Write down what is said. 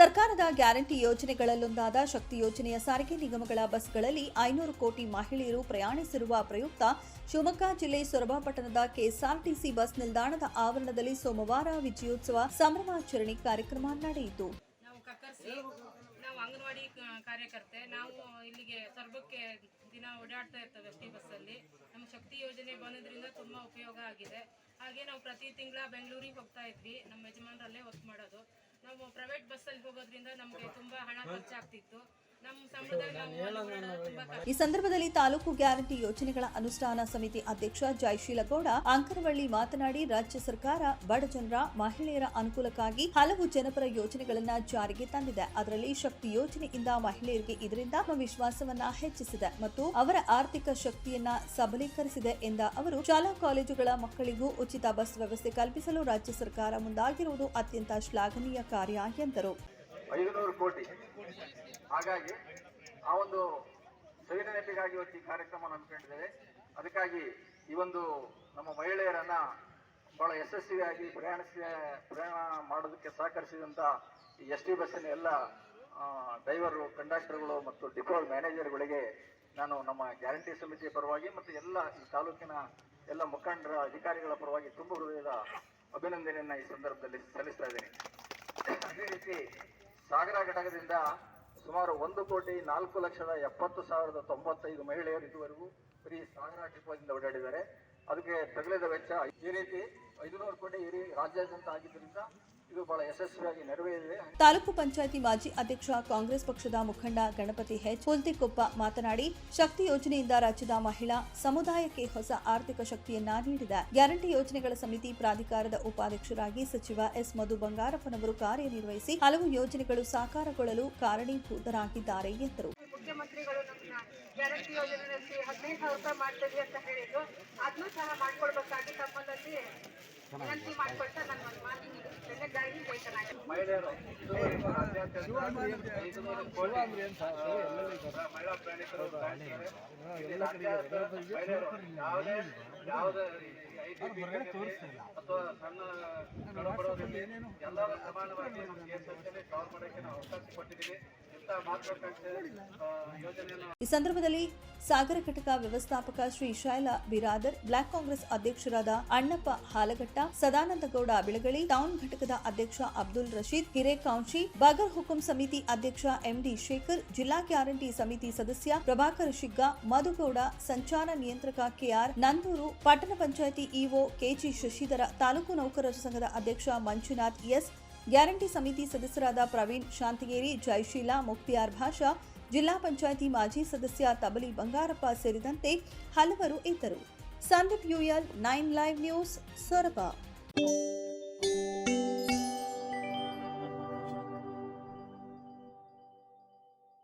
ಸರ್ಕಾರದ ಗ್ಯಾರಂಟಿ ಯೋಜನೆಗಳಲ್ಲೊಂದಾದ ಶಕ್ತಿ ಯೋಜನೆಯ ಸಾರಿಗೆ ನಿಗಮಗಳ ಬಸ್ಗಳಲ್ಲಿ 500 ಕೋಟಿ ಮಹಿಳೆಯರು ಪ್ರಯಾಣಿಸಿರುವ ಪ್ರಯುಕ್ತ ಶಿವಮೊಗ್ಗ ಜಿಲ್ಲೆ ಸೊರಬ ಪಟ್ಟಣದ ಕೆಎಸ್ಆರ್ಟಿಸಿ ಬಸ್ ನಿಲ್ದಾಣದ ಆವರಣದಲ್ಲಿ ಸೋಮವಾರ ವಿಜಯೋತ್ಸವ ಸಂಭ್ರಮಾಚರಣೆ ಕಾರ್ಯಕ್ರಮ ನಡೆಯಿತು. ನಾವು ಅಂಗನವಾಡಿ ಕಾರ್ಯಕರ್ತೆ ನಾವು ಇಲ್ಲಿಗೆ ಸೊರಬಕ್ಕೆ ದಿನ ಓಡಾಡ್ತಾ ಇರ್ತೇವೆ ಎಸ್ಟಿ ಬಸ್ಸಲ್ಲಿ. ನಮ್ಮ ಶಕ್ತಿ ಯೋಜನೆ ಬಂದ್ರಿಂದ ತುಂಬಾ ಉಪಯೋಗ ಆಗಿದೆ. ಹಾಗೆ ನಾವು ಪ್ರತಿ ತಿಂಗಳ ಬೆಂಗಳೂರಿಗೆ ಹೋಗ್ತಾ ಇದ್ವಿ. ನಮ್ಮ ಯಜಮಾನರಲ್ಲೇ ವರ್ಕ್ ಮಾಡೋದು. ನಾವು ಪ್ರೈವೇಟ್ ಬಸ್ಸಲ್ಲಿ ಹೋಗೋದ್ರಿಂದ ನಮಗೆ ತುಂಬಾ ಹಣ ಖರ್ಚಾಗ್ತಿತ್ತು. ಈ ಸಂದರ್ಭದಲ್ಲಿ ತಾಲೂಕು ಗ್ಯಾರಂಟಿ ಯೋಜನೆಗಳ ಅನುಷ್ಠಾನ ಸಮಿತಿ ಅಧ್ಯಕ್ಷ ಜಯಶೀಲಗೌಡ ಅಂಕನವಳ್ಳಿ ಮಾತನಾಡಿ, ರಾಜ್ಯ ಸರ್ಕಾರ ಬಡ ಜನರ ಮಹಿಳೆಯರ ಅನುಕೂಲಕ್ಕಾಗಿ ಹಲವು ಜನಪರ ಯೋಜನೆಗಳನ್ನು ಜಾರಿಗೆ ತಂದಿದೆ. ಅದರಲ್ಲಿ ಶಕ್ತಿ ಯೋಜನೆಯಿಂದ ಮಹಿಳೆಯರಿಗೆ ಇದರಿಂದ ಆತ್ಮವಿಶ್ವಾಸವನ್ನ ಹೆಚ್ಚಿಸಿದೆ ಮತ್ತು ಅವರ ಆರ್ಥಿಕ ಶಕ್ತಿಯನ್ನ ಸಬಲೀಕರಿಸಿದೆ ಎಂದ ಅವರು, ಶಾಲಾ ಕಾಲೇಜುಗಳ ಮಕ್ಕಳಿಗೂ ಉಚಿತ ಬಸ್ ವ್ಯವಸ್ಥೆ ಕಲ್ಪಿಸಲು ರಾಜ್ಯ ಸರ್ಕಾರ ಮುಂದಾಗಿರುವುದು ಅತ್ಯಂತ ಶ್ಲಾಘನೀಯ ಕಾರ್ಯ ಎಂದರು. 500 ಕೋಟಿ. ಹಾಗಾಗಿ ಆ ಒಂದು ಸವಿನೆನಪಿಗಾಗಿ ಇವತ್ತು ಈ ಕಾರ್ಯಕ್ರಮ ಹಮ್ಮಿಕೊಂಡಿದ್ದೇವೆ. ಅದಕ್ಕಾಗಿ ಈ ಒಂದು ನಮ್ಮ ಮಹಿಳೆಯರನ್ನ ಬಹಳ ಯಶಸ್ವಿಯಾಗಿ ಪ್ರಯಾಣ ಮಾಡೋದಕ್ಕೆ ಸಹಕರಿಸಿದಂಥ ಈ ಎಸ್ಟಿ ಬಸ್ಸಿನ ಎಲ್ಲ ಡ್ರೈವರು, ಕಂಡಕ್ಟರ್ಗಳು ಮತ್ತು ಡಿಪೋ ಮ್ಯಾನೇಜರ್ಗಳಿಗೆ ನಾನು ನಮ್ಮ ಗ್ಯಾರಂಟಿ ಸಮಿತಿಯ ಪರವಾಗಿ ಮತ್ತು ಎಲ್ಲ ಈ ತಾಲೂಕಿನ ಎಲ್ಲ ಮುಖಂಡರ ಅಧಿಕಾರಿಗಳ ಪರವಾಗಿ ತುಂಬ ಹೃದಯದ ಅಭಿನಂದನೆಯನ್ನು ಈ ಸಂದರ್ಭದಲ್ಲಿ ಸಲ್ಲಿಸ್ತಾ ಇದ್ದೇನೆ. ಅದೇ ರೀತಿ ಸಾಗರ ಘಟಕದಿಂದ ಸುಮಾರು 1,04,70,95 ಮಹಿಳೆಯರು ಇದುವರೆಗೂ ಬರೀ ಸಾಗರ ಡಿಪೋದಿಂದ ಓಡಾಡಿದ್ದಾರೆ. ಅದಕ್ಕೆ ತಗುಲಿದ ವೆಚ್ಚ ಈ ರೀತಿ 500 ಕೋಟಿ ರಾಜ್ಯಾದ್ಯಂತ ಆಗಿದ್ದರಿಂದ ಇದು ಬಹಳ ಯಶಸ್ವಿಯಾಗಿ ನೆರವೇರಿದೆ. ತಾಲೂಕು ಪಂಚಾಯಿತಿ ಮಾಜಿ ಅಧ್ಯಕ್ಷ ಕಾಂಗ್ರೆಸ್ ಪಕ್ಷದ ಮುಖಂಡ ಗಣಪತಿ ಹೆಚ್ ಹುಲ್ತಿಕೊಪ್ಪ ಮಾತನಾಡಿ, ಶಕ್ತಿ ಯೋಜನೆಯಿಂದ ರಾಜ್ಯದ ಮಹಿಳಾ ಸಮುದಾಯಕ್ಕೆ ಹೊಸ ಆರ್ಥಿಕ ಶಕ್ತಿಯನ್ನ ನೀಡಿದೆ. ಗ್ಯಾರಂಟಿ ಯೋಜನೆಗಳ ಸಮಿತಿ ಪ್ರಾಧಿಕಾರದ ಉಪಾಧ್ಯಕ್ಷರಾಗಿ ಸಚಿವ ಎಸ್ ಮಧು ಬಂಗಾರಪ್ಪನವರು ಕಾರ್ಯನಿರ್ವಹಿಸಿ ಹಲವು ಯೋಜನೆಗಳು ಸಾಕಾರಗೊಳ್ಳಲು ಕಾರಣೀಭೂತರಾಗಿದ್ದಾರೆ ಎಂದರು. ಮುಖ್ಯಮಂತ್ರಿಗಳು ನಮ್ಮನ್ನ ಗ್ಯಾರಂಟಿ ಯೋಜನೆಯಲ್ಲಿ 15,000 ರೂಪಾಯಿ ಮಾಡ್ತೀವಿ ಅಂತ ಹೇಳಿದ್ರು. ಅದನ್ನು ಸಹ ಮಾಡ್ಕೊಳ್ಬೇಕಾಗಿ ತಮ್ಮಲ್ಲಿ ವಿನಂತಿ ಮಾಡ್ಕೊಳ್ತಾ ನನ್ನ ಒಂದು ಮಾತಿಗೆ ಬೆಳಗಾವಿ ಜೈತನಾಗಿ ಮಹಿಳಾ ಪ್ರಯಾಣಿಕರು ಯಾವುದೇ ಅಥವಾ ಸಣ್ಣ ಬಡವರಿಗೆ ಎಲ್ಲರೂ ಸಮಾನವಾಗಿ ಕವರ್ ಮಾಡೋಕ್ಕೆ ನಾವು ಅವಕಾಶ ಕೊಟ್ಟಿದ್ದೀವಿ. ಈ ಸಂದರ್ಭದಲ್ಲಿ ಸಾಗರ ಘಟಕ ವ್ಯವಸ್ಥಾಪಕ ಶ್ರೀ ಶೈಲ ಬಿರಾದರ್, ಬ್ಲಾಕ್ ಕಾಂಗ್ರೆಸ್ ಅಧ್ಯಕ್ಷರಾದ ಅಣ್ಣಪ್ಪ ಹಾಲಘಟ್ಟ, ಸದಾನಂದಗೌಡ ಬಿಳಗಳಿ, ಟೌನ್ ಘಟಕದ ಅಧ್ಯಕ್ಷ ಅಬ್ದುಲ್ ರಶೀದ್ ಹಿರೇಕೌಂಶಿ, ಬಗರ್ ಹುಕುಂ ಸಮಿತಿ ಅಧ್ಯಕ್ಷ ಎಂಡಿ ಶೇಖರ್, ಜಿಲ್ಲಾ ಗ್ಯಾರಂಟಿ ಸಮಿತಿ ಸದಸ್ಯ ಪ್ರಭಾಕರ್ ಶಿಗ್ಗಾ, ಮಧುಗೌಡ, ಸಂಚಾರ ನಿಯಂತ್ರಕ ಕೆಆರ್ ನಂದೂರು, ಪಟ್ಟಣ ಪಂಚಾಯಿತಿ ಇಒ ಕೆಜಿ ಶಶಿಧರ, ತಾಲೂಕು ನೌಕರರ ಸಂಘದ ಅಧ್ಯಕ್ಷ ಮಂಜುನಾಥ್ ಎಸ್, ಗ್ಯಾರಂಟಿ ಸಮಿತಿ ಸದಸ್ಯರಾದ ಪ್ರವೀಣ್ ಶಾಂತಗೇರಿ, ಜಯಶೀಲಾ, ಮುಕ್ತಿಯಾರ್ ಭಾಷಾ, ಜಿಲ್ಲಾ ಪಂಚಾಯಿತಿ ಮಾಜಿ ಸದಸ್ಯ ತಬಲಿ ಬಂಗಾರಪ್ಪ ಸೇರಿದಂತೆ ಹಲವರು ಇದ್ದರು. Sandeep UL, 9 live news, Soraba.